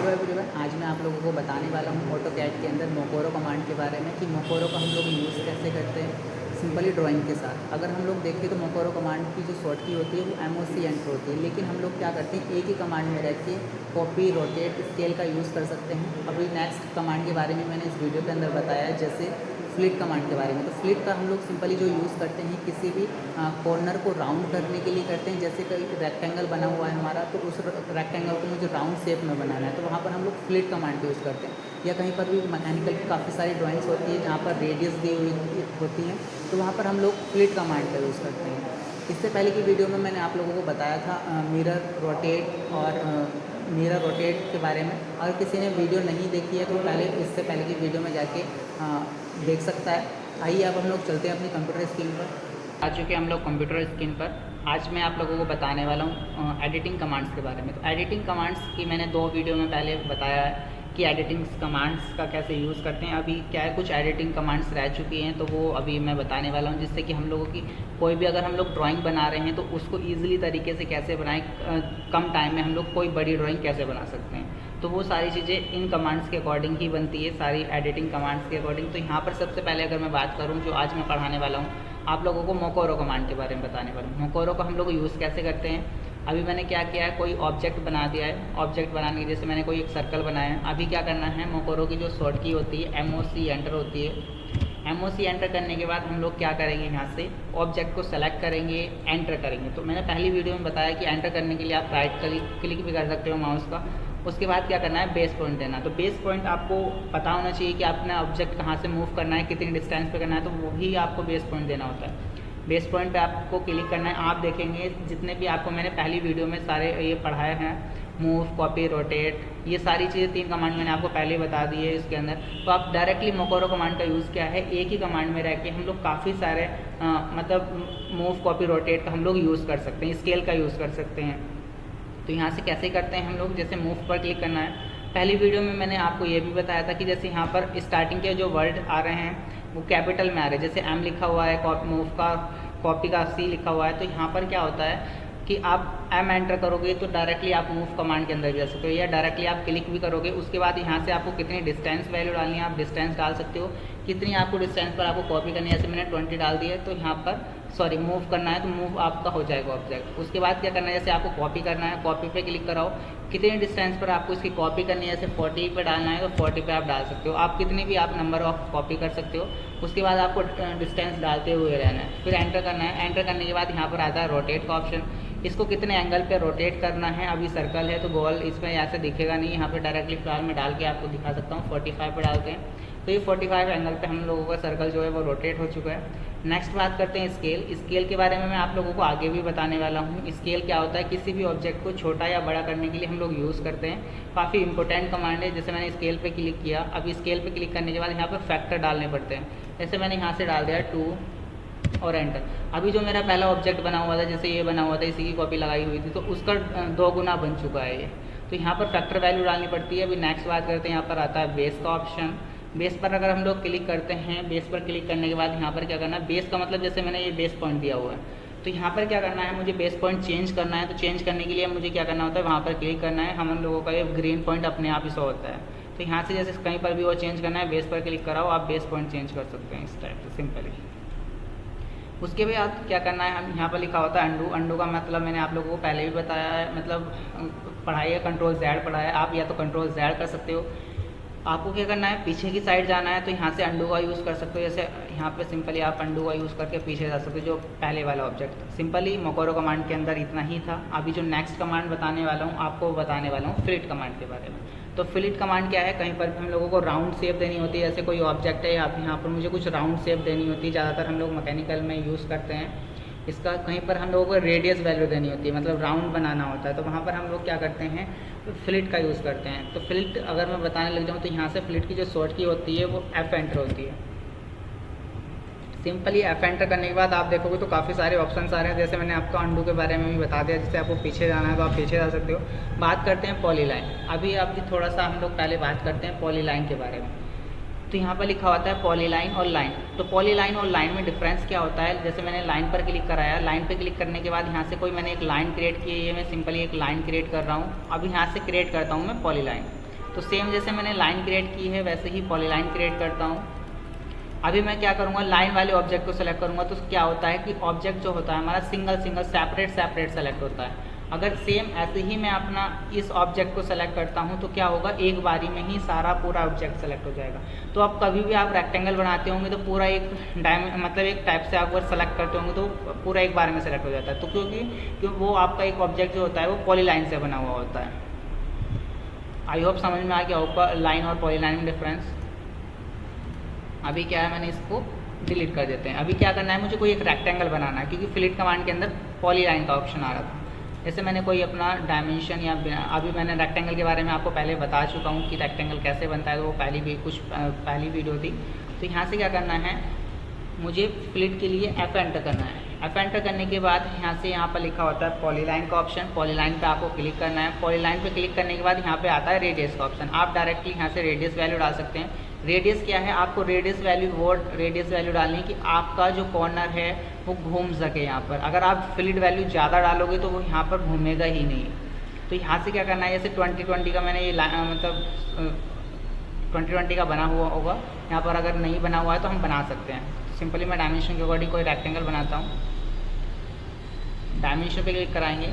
Hello everyone, आज मैं आप लोगों को बताने वाला हूँ ऑटोकैड के अंदर मोकोरो कमांड के बारे में कि मोकोरो का हम लोग यूज़ कैसे करते हैं सिंपली ड्राइंग के साथ। अगर हम लोग देखें तो मोकोरो कमांड की जो शॉर्ट की होती है वो MOC एंटर होती है, लेकिन हम लोग क्या करते हैं एक ही कमांड में रह के कॉपी, रोटेट, स्केल का यूज़ कर सकते हैं। अभी नेक्स्ट कमांड के बारे में मैंने इस वीडियो के अंदर बताया है, जैसे फ्लिट कमांड के बारे में। तो फ्लिट का हम लोग सिंपली जो यूज़ करते हैं किसी भी कॉर्नर को राउंड करने के लिए करते हैं। जैसे कहीं रेक्टेंगल बना हुआ है हमारा, तो उस रेक्टेंगल को मुझे राउंड शेप में बनाना है, तो वहाँ पर हम लोग फ्लिट कमांड का यूज़ करते हैं। या कहीं पर भी मैकेनिकल की काफ़ी सारी ड्राइंग्स होती है जहाँ पर रेडियस दी हुई होती हैं, तो वहाँ पर हम लोग फ्लिट कमांड का यूज़ करते हैं। इससे पहले की वीडियो में मैंने आप लोगों को बताया था मिरर रोटेट और मिरर रोटेट के बारे में। अगर किसी ने वीडियो नहीं देखी है तो इससे पहले की वीडियो में जाके देख सकता है। आइए अब हम लोग चलते हैं अपनी कंप्यूटर स्क्रीन पर। आ चुके हैं हम लोग कंप्यूटर स्क्रीन पर। आज मैं आप लोगों को बताने वाला हूँ एडिटिंग कमांड्स के बारे में। तो एडिटिंग कमांड्स की मैंने 2 वीडियो में पहले बताया है कि एडिटिंग कमांड्स का कैसे यूज़ करते हैं। अभी क्या है, कुछ एडिटिंग कमांड्स रह चुकी हैं, तो वो अभी मैं बताने वाला हूँ, जिससे कि हम लोगों की कोई भी अगर हम लोग ड्राइंग बना रहे हैं तो उसको ईजिली तरीके से कैसे बनाएं, कम टाइम में हम लोग कोई बड़ी ड्राइंग कैसे बना सकते हैं। तो वो सारी चीज़ें इन कमांड्स के अकॉर्डिंग ही बनती है, सारी एडिटिंग कमांड्स के अकॉर्डिंग। तो यहाँ पर सबसे पहले अगर मैं बात करूँ, जो आज मैं पढ़ाने वाला हूँ आप लोगों को, मोकोरो कमांड के बारे में बताने वाला हूँ। मोकोरो को हम लोग यूज़ कैसे करते हैं। अभी मैंने क्या किया है, कोई ऑब्जेक्ट बना दिया है। ऑब्जेक्ट बनाने की जैसे मैंने कोई एक सर्कल बनाया है। अभी क्या करना है, मोकोरो की जो शॉर्ट की होती है MOC एंटर होती है। MOC एंटर करने के बाद हम लोग क्या करेंगे, यहाँ से ऑब्जेक्ट को सेलेक्ट करेंगे, एंटर करेंगे। तो मैंने पहली वीडियो में बताया कि एंटर करने के लिए आप राइट क्लिक भी कर सकते हो माउस का। उसके बाद क्या करना है, बेस पॉइंट देना। तो बेस पॉइंट आपको पता होना चाहिए कि आपने ऑब्जेक्ट कहाँ से मूव करना है, कितनी डिस्टेंस पे करना है, तो वही आपको बेस पॉइंट देना होता है। बेस पॉइंट पे आपको क्लिक करना है। आप देखेंगे जितने भी आपको मैंने पहली वीडियो में सारे ये पढ़ाए हैं, मूव, कॉपी, रोटेट, ये सारी चीज़ें 3 कमांड मैंने आपको पहले ही बता दी है इसके अंदर। तो आप डायरेक्टली मोकोरो कमांड का यूज़ किया है, एक ही कमांड में रह के हम लोग काफ़ी सारे मतलब मूव, कॉपी, रोटेट का हम लोग यूज़ कर सकते हैं, स्केल का यूज़ कर सकते हैं। तो यहाँ से कैसे करते हैं हम लोग, जैसे मूव पर क्लिक करना है। पहली वीडियो में मैंने आपको ये भी बताया था कि जैसे यहाँ पर स्टार्टिंग के जो वर्ड आ रहे हैं वो कैपिटल में आ रहे हैं। जैसे M लिखा हुआ है, मूव का कॉपी का C लिखा हुआ है, तो यहाँ पर क्या होता है कि आप M एंटर करोगे तो डायरेक्टली आप मूव कमांड के अंदर जा सकते हो, या डायरेक्टली आप क्लिक भी करोगे। उसके बाद यहाँ से आपको कितनी डिस्टेंस वैल्यू डालनी है, आप डिस्टेंस डाल सकते हो। कितनी आपको डिस्टेंस पर आपको कॉपी करनी है, जैसे मैंने 20 डाल दी है, तो यहाँ पर मूव करना है तो मूव आपका हो जाएगा ऑब्जेक्ट। उसके बाद क्या करना है, जैसे आपको कॉपी करना है, कॉपी पे क्लिक कराओ। कितनी डिस्टेंस पर आपको इसकी कॉपी करनी है, जैसे 40 पे डालना है तो 40 पे आप डाल सकते हो। आप कितनी भी आप नंबर ऑफ कॉपी कर सकते हो। उसके बाद आपको डिस्टेंस डालते हुए रहना है, फिर एंटर करना है। एंटर करने के बाद यहाँ पर आता है रोटेट का ऑप्शन। इसको कितने एंगल पे रोटेट करना है, अभी सर्कल है तो गोल इसमें ऐसे दिखेगा नहीं, यहाँ पे डायरेक्टली फिलहाल मैं डाल के आपको दिखा सकता हूँ। 45 पे डालते हैं तो ये 45 एंगल पे हम लोगों का सर्कल जो है वो रोटेट हो चुका है। नेक्स्ट बात करते हैं स्केल। स्केल के बारे में मैं आप लोगों को आगे भी बताने वाला हूँ। स्केल क्या होता है, किसी भी ऑब्जेक्ट को छोटा या बड़ा करने के लिए हम लोग यूज़ करते हैं। काफ़ी इंपॉर्टेंट कमांड है। जैसे मैंने स्केल पे क्लिक किया, अभी स्केल पे क्लिक करने के बाद यहाँ पर फैक्टर डालने पड़ते हैं। जैसे मैंने यहाँ से डाल दिया 2 और एंटर। अभी जो मेरा पहला ऑब्जेक्ट बना हुआ था, जैसे ये बना हुआ था, इसी की कॉपी लगाई हुई थी, तो उसका 2 गुना बन चुका है ये। तो यहाँ पर फैक्टर वैल्यू डालनी पड़ती है। अभी नेक्स्ट बात करते हैं, यहाँ पर आता है बेस का ऑप्शन। बेस पर अगर हम लोग क्लिक करते हैं, बेस पर क्लिक करने के बाद यहाँ पर क्या करना है, बेस का मतलब जैसे मैंने ये बेस पॉइंट दिया हुआ है, तो यहाँ पर क्या करना है, मुझे बेस पॉइंट चेंज करना है। तो चेंज करने के लिए मुझे क्या करना होता है, वहाँ पर क्लिक करना है। हम लोगों का ये ग्रीन पॉइंट अपने आप ही शो होता है। तो यहाँ से जैसे कहीं पर भी वो चेंज करना है, बेस पर क्लिक कराओ, आप बेस पॉइंट चेंज कर सकते हैं इस टाइप से सिंपली। उसके बाद क्या करना है, हम यहाँ पर लिखा होता है अंडू। अंडू का मतलब मैंने आप लोगों को पहले भी बताया है, मतलब पढ़ाई है, Ctrl+Z पढ़ाया है। आप या तो Ctrl+Z कर सकते हो। आपको क्या करना है, पीछे की साइड जाना है, तो यहाँ से अंडू का यूज़ कर सकते हो। जैसे यहाँ पे सिंपली आप अंडू का यूज़ करके पीछे जा सकते हो, जो पहले वाला ऑब्जेक्ट था। सिंपली मोकोरो कमांड के अंदर इतना ही था। अभी जो नेक्स्ट कमांड बताने वाला हूँ, आपको बताने वाला हूँ फ्लिट कमांड के बारे में। तो फ्लिट कमांड क्या है, कहीं पर हम लोगों को राउंड शेप देनी होती है। जैसे कोई ऑब्जेक्ट है, यहाँ पर मुझे कुछ राउंड शेप देनी होती है। ज़्यादातर हम लोग मैकेनिकल में यूज़ करते हैं इसका। कहीं पर हम लोगों को रेडियस वैल्यू देनी होती है, मतलब राउंड बनाना होता है, तो वहाँ पर हम लोग क्या करते हैं, फ्लिट का यूज़ करते हैं। तो फ्लिट अगर मैं बताने लग जाऊँ, तो यहाँ से फ्लिट की जो शॉर्ट की होती है वो F एंटर होती है। सिंपली F एंटर करने के बाद आप देखोगे तो काफ़ी सारे ऑप्शंस आ रहे हैं। जैसे मैंने आपको अंडू के बारे में भी बता दिया, जैसे आपको पीछे जाना है तो आप पीछे जा सकते हो। बात करते हैं पॉलीलाइन। अभी थोड़ा सा हम लोग पहले बात करते हैं पॉलीलाइन के बारे में। तो यहाँ पर लिखा होता है पॉलीलाइन और लाइन। तो पॉलीलाइन और लाइन में डिफरेंस क्या होता है, जैसे मैंने लाइन पर क्लिक कराया, लाइन पे क्लिक करने के बाद यहाँ से कोई मैंने एक लाइन क्रिएट की है, मैं सिंपली एक लाइन क्रिएट कर रहा हूँ। अब यहाँ से क्रिएट करता हूँ मैं पॉलीलाइन। तो सेम जैसे मैंने लाइन क्रिएट की है वैसे ही पॉलीलाइन क्रिएट करता हूँ। अभी मैं क्या करूँगा, लाइन वाले ऑब्जेक्ट को सेलेक्ट करूँगा तो क्या होता है कि ऑब्जेक्ट जो होता है हमारा single single separate separate select होता है। अगर सेम ऐसे ही मैं अपना इस ऑब्जेक्ट को सेलेक्ट करता हूँ तो क्या होगा, एक बारी में ही सारा पूरा ऑब्जेक्ट सेलेक्ट हो जाएगा। तो आप कभी भी आप रेक्टेंगल बनाते होंगे तो पूरा एक मतलब एक टाइप से आप अगर सेलेक्ट करते होंगे तो पूरा एक बार में सेलेक्ट हो जाता है। तो क्योंकि वो आपका एक ऑब्जेक्ट जो होता है वो पॉलीलाइन से बना हुआ होता है। आई होप समझ में आ गया होगा लाइन और पॉलीलाइन में डिफरेंस। अभी क्या है, मैंने इसको डिलीट कर देते हैं। अभी क्या करना है, मुझे कोई एक रेक्टेंगल बनाना है, क्योंकि फिलेट कमांड के अंदर पॉलीलाइन का ऑप्शन आ रहा था। जैसे मैंने कोई अपना डायमेंशन या अभी मैंने रेक्टेंगल के बारे में आपको पहले बता चुका हूँ कि रेक्टेंगल कैसे बनता है, तो वो पहली वीडियो थी। तो यहाँ से क्या करना है, मुझे फिलेट के लिए F एंटर करना है। F एंटर करने के बाद यहाँ पर लिखा होता है पॉलीलाइन का ऑप्शन। पॉलीलाइन पे आपको क्लिक करना है। पॉलीलाइन पे क्लिक करने के बाद यहाँ पे आता है रेडियस का ऑप्शन। आप डायरेक्टली यहाँ से रेडियस वैल्यू डाल सकते हैं। रेडियस क्या है, आपको रेडियस वैल्यू डालनी है कि आपका जो कॉर्नर है वो घूम सके यहाँ पर। अगर आप फिलेट वैल्यू ज़्यादा डालोगे तो वो यहाँ पर घूमेगा ही नहीं। तो यहाँ से क्या करना है, जैसे 2020 का मैंने ये मतलब 2020 का बना हुआ होगा, यहाँ पर अगर नहीं बना हुआ है तो हम बना सकते हैं। सिंपली मैं डायमेंशन के अकॉर्डिंग कोई रेक्टेंगल बनाता हूँ। डायमेंशन पे क्लिक कराएंगे।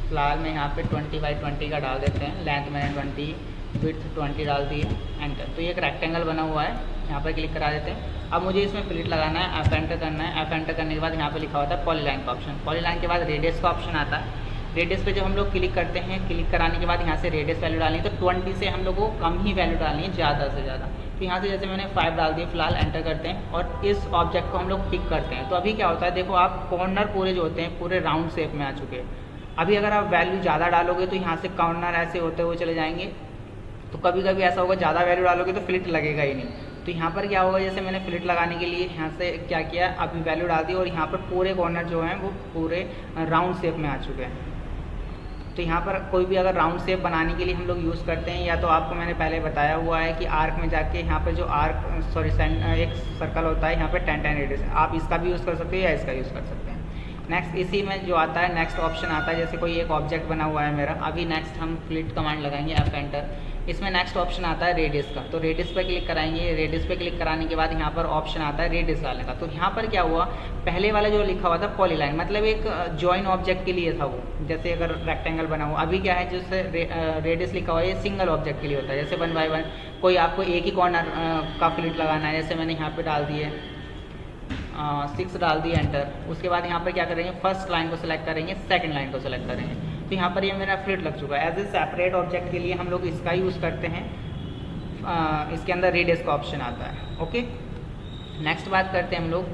फिलहाल मैं यहाँ पे 20x20 का डाल देते हैं। लेंथ मैंने 20, विड्थ 20 डाल दी है, एंटर। तो ये एक रेक्टेंगल बना हुआ है, यहाँ पर क्लिक करा देते हैं। अब मुझे इसमें फिलेट लगाना है, F एंटर करना है। F एंटर करने के बाद यहाँ पे लिखा होता है पॉलीलाइन का ऑप्शन। पॉलीलाइन के बाद रेडियस का ऑप्शन आता है। रेडियस पे जब हम लोग क्लिक करते हैं, क्लिक कराने के बाद यहाँ से रेडियस वैल्यू डालनी है। तो 20 से हम लोग को कम ही वैल्यू डालनी है, ज़्यादा से ज़्यादा। तो यहाँ से जैसे मैंने 5 डाल दिए, फिलहाल एंटर करते हैं और इस ऑब्जेक्ट को हम लोग पिक करते हैं। तो अभी क्या होता है, देखो आप कॉर्नर पूरे जो होते हैं पूरे राउंड शेप में आ चुके हैं। अभी अगर आप वैल्यू ज़्यादा डालोगे तो यहाँ से कॉर्नर ऐसे होते हुए चले जाएंगे। तो कभी कभी ऐसा होगा, ज़्यादा वैल्यू डालोगे तो फिलेट लगेगा ही नहीं। तो यहाँ पर क्या होगा, जैसे मैंने फिलेट लगाने के लिए यहाँ से क्या किया, अभी वैल्यू डाल दी और यहाँ पर पूरे कॉर्नर जो हैं वो पूरे राउंड शेप में आ चुके हैं। तो यहाँ पर कोई भी अगर राउंड शेप बनाने के लिए हम लोग यूज़ करते हैं, या तो आपको मैंने पहले बताया हुआ है कि आर्क में जाके यहाँ पर जो एक सर्कल होता है, यहाँ पर 10 रेडियस, आप इसका भी यूज़ कर सकते हैं या इसका यूज़ कर सकते हैं। नेक्स्ट इसी में जो आता है नेक्स्ट ऑप्शन आता है, जैसे कोई एक ऑब्जेक्ट बना हुआ है मेरा। अभी नेक्स्ट हम फिलेट कमांड लगाएंगे, F एंटर। इसमें नेक्स्ट ऑप्शन आता है रेडियस का। तो रेडियस पे क्लिक कराएंगे। रेडियस पे क्लिक कराने के बाद यहाँ पर ऑप्शन आता है रेडियस डालने का। तो यहाँ पर क्या हुआ, पहले वाला जो लिखा हुआ था पॉलीलाइन, मतलब एक जॉइन ऑब्जेक्ट के लिए था वो, जैसे अगर रेक्टेंगल बना हुआ। अभी क्या है, जैसे रेडियस लिखा हुआ है, ये सिंगल ऑब्जेक्ट के लिए होता है। जैसे 1 by 1 कोई आपको एक ही कॉर्नर का फिलेट लगाना है, जैसे मैंने यहाँ पर डाल दिए 6 डाल दिए, एंटर। उसके बाद यहाँ पर क्या करेंगे, फर्स्ट लाइन को सिलेक्ट करेंगे, सेकंड लाइन को सिलेक्ट करेंगे। तो यहाँ पर ये मेरा फिलेट लग चुका है। एज ए सेपरेट ऑब्जेक्ट के लिए हम लोग इसका यूज़ करते हैं। इसके अंदर रेडियस का ऑप्शन आता है। ओके, नेक्स्ट बात करते हैं हम लोग,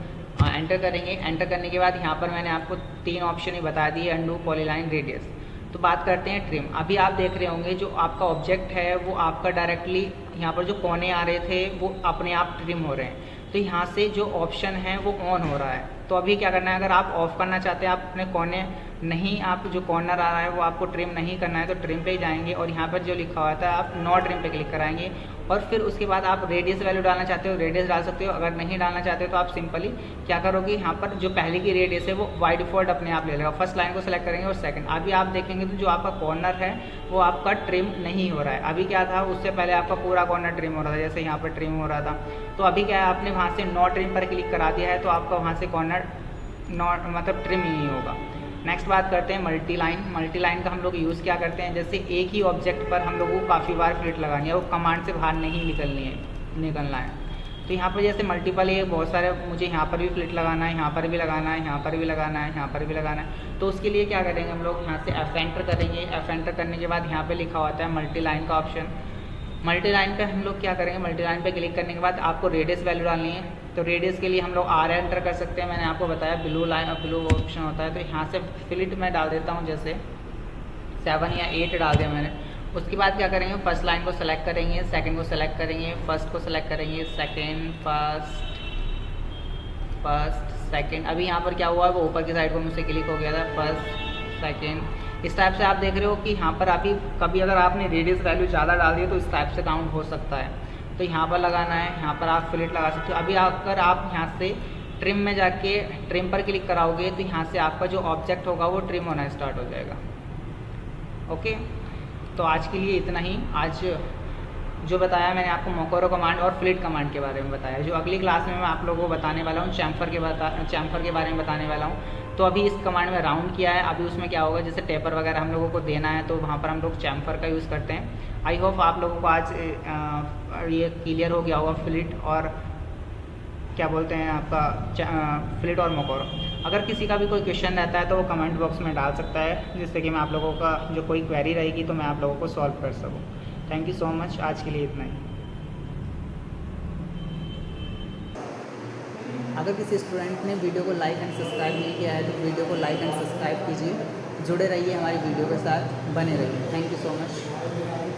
एंटर करेंगे। एंटर करने के बाद यहाँ पर मैंने आपको 3 ऑप्शन ही बता दिए, अंडू, पॉलीलाइन, रेडियस। तो बात करते हैं ट्रिम। अभी आप देख रहे होंगे जो आपका ऑब्जेक्ट है वो आपका डायरेक्टली यहाँ पर जो कोने आ रहे थे वो अपने आप ट्रिम हो रहे हैं। तो यहाँ से जो ऑप्शन है वो ऑन हो रहा है। तो अभी क्या करना है, अगर आप ऑफ करना चाहते हैं, आप अपने कोने नहीं, आप जो कॉर्नर आ रहा है वो आपको ट्रिम नहीं करना है, तो ट्रिम पे ही जाएंगे और यहाँ पर जो लिखा हुआ था आप नॉट ट्रिम पे क्लिक कराएंगे। और फिर उसके बाद आप रेडियस वैल्यू डालना चाहते हो रेडियस डाल सकते हो। अगर नहीं डालना चाहते हो तो आप सिंपली क्या करोगे, यहाँ पर जो पहले की रेडियस है वो बाय डिफॉल्ट अपने आप ले लेगा। फर्स्ट लाइन को सेलेक्ट करेंगे और सेकंड। अभी आप देखेंगे तो जो आपका कॉर्नर है वो आपका ट्रिम नहीं हो रहा है। अभी क्या था, उससे पहले आपका पूरा कॉर्नर ट्रिम हो रहा था, जैसे यहाँ पर ट्रिम हो रहा था। तो अभी क्या है, आपने वहाँ से नॉट ट्रिम पर क्लिक करा दिया है तो आपका वहाँ से कॉर्नर नॉट मतलब ट्रिम ही नहीं होगा। नेक्स्ट बात करते हैं मल्टी लाइन। मल्टी लाइन का हम लोग यूज़ क्या करते हैं, जैसे एक ही ऑब्जेक्ट पर हम लोगों को काफ़ी बार फिलेट लगानी है, वो कमांड से बाहर नहीं निकलना है। तो यहाँ पर जैसे मल्टीपल ये बहुत सारे, मुझे यहाँ पर भी फिलेट लगाना है, यहाँ पर भी लगाना है, यहाँ पर भी लगाना है, यहाँ पर भी लगाना है। तो उसके लिए क्या करेंगे हम लोग, यहाँ से F एंटर करेंगे। F एंटर करने के बाद यहाँ पर लिखा होता है मल्टी लाइन का ऑप्शन। मल्टी लाइन पे हम लोग क्या करेंगे, मल्टी लाइन पे क्लिक करने के बाद आपको रेडियस वैल्यू डालनी है। तो रेडियस के लिए हम लोग R एंटर कर सकते हैं। मैंने आपको बताया ब्लू लाइन और ब्लू ऑप्शन होता है। तो यहाँ से फिलेट में डाल देता हूँ, जैसे 7 या 8 डाल दिया मैंने। उसके बाद क्या करेंगे, फर्स्ट लाइन को सेलेक्ट करेंगे, सेकंड को सेलेक्ट करेंगे, फर्स्ट को सेलेक्ट करेंगे, सेकंड, फर्स्ट सेकंड। अभी यहाँ पर क्या हुआ है, वो ऊपर की साइड को मुझसे क्लिक हो गया था, फर्स्ट सेकंड। इस टाइप से आप देख रहे हो कि यहाँ पर अभी कभी अगर आपने रेडियस वैल्यू ज़्यादा डाल दी तो इस टाइप से काउंट हो सकता है। तो यहाँ पर लगाना है, यहाँ पर आप फिलेट लगा सकते हो। अभी अगर आप यहाँ से ट्रिम में जाके ट्रिम पर क्लिक कराओगे तो यहाँ से आपका जो ऑब्जेक्ट होगा वो ट्रिम होना स्टार्ट हो जाएगा। ओके, तो आज के लिए इतना ही। आज जो बताया मैंने आपको मोकोरो कमांड और फ्लिट कमांड के बारे में बताया। जो अगली क्लास में मैं आप लोगों को बताने वाला हूँ चैम्फर के बारे में बताने वाला हूँ। तो अभी इस कमांड में राउंड किया है, अभी उसमें क्या होगा, जैसे टेपर वगैरह हम लोगों को देना है तो वहाँ पर हम लोग चैम्फर का यूज़ करते हैं। आई होप आप लोगों को आज ये क्लियर हो गया होगा फ्लिट और क्या बोलते हैं आपका फ्लिट और मोकोरो। अगर किसी का भी कोई क्वेश्चन रहता है तो वो कमेंट बॉक्स में डाल सकता है, जिससे कि मैं आप लोगों का जो कोई क्वेरी रहेगी तो मैं आप लोगों को सॉल्व कर सकूँ। थैंक यू सो मच, आज के लिए इतना ही। अगर किसी स्टूडेंट ने वीडियो को लाइक एंड सब्सक्राइब नहीं किया है तो वीडियो को लाइक एंड सब्सक्राइब कीजिए। जुड़े रहिए हमारी वीडियो के साथ, बने रहिए। Thank you so much.